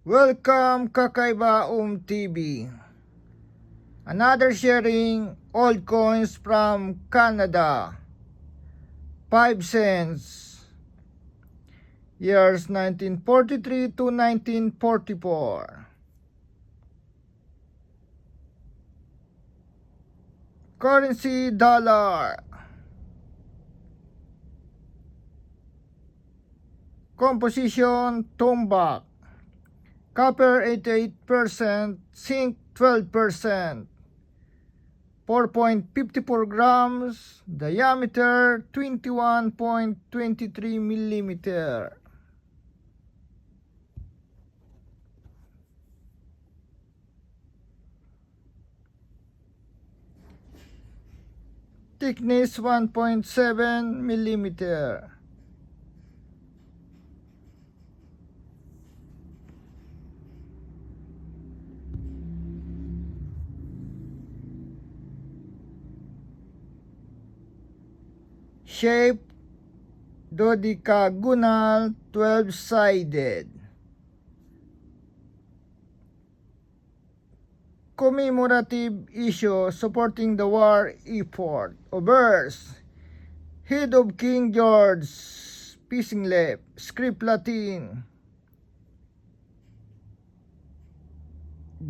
Welcome Kakaiba TV. Another sharing old coins from Canada. 5 cents. Years 1943 to 1944. Currency dollar. Composition tombak. Copper 88%, zinc 12%, 4.54 grams, diameter 21.23 millimeter. Thickness 1.7 millimeter. Shape dodecagonal 12-sided. Commemorative issue supporting the war effort. Obverse. Head of King George. Pissing left. Script Latin.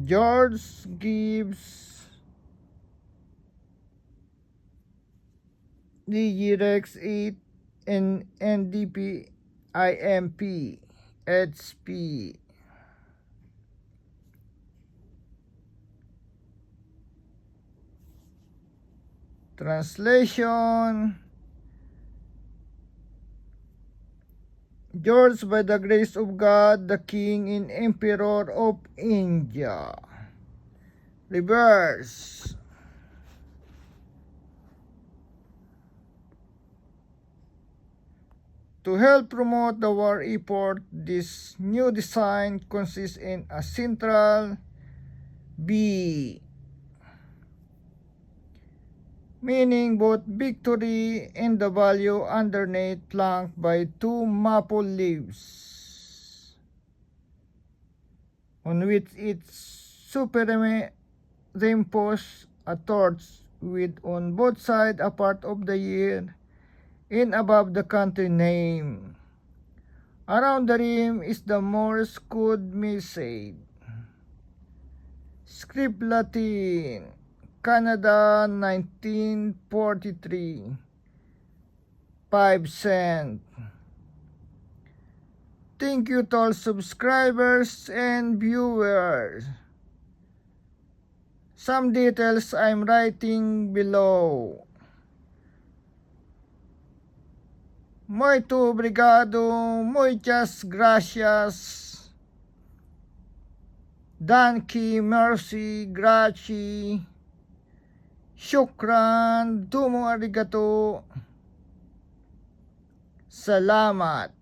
George gives DG-Rex 8 and NDP IMP HP. Translation: George, by the grace of God, the King and Emperor of India. Reverse. To help promote the war effort, this new design consists in a central B, meaning both victory and the value underneath, flanked by two maple leaves, on which it superimposes a torch with on both sides a part of the year and above the country name. Around the rim is the Morse code message. Script Latin. Canada 1943. 5 cents. Thank you to all subscribers and viewers. Some details I'm writing below. Muito obrigado, muchas gracias, danke, merci, grazie, shukran, domo arigato, salamat.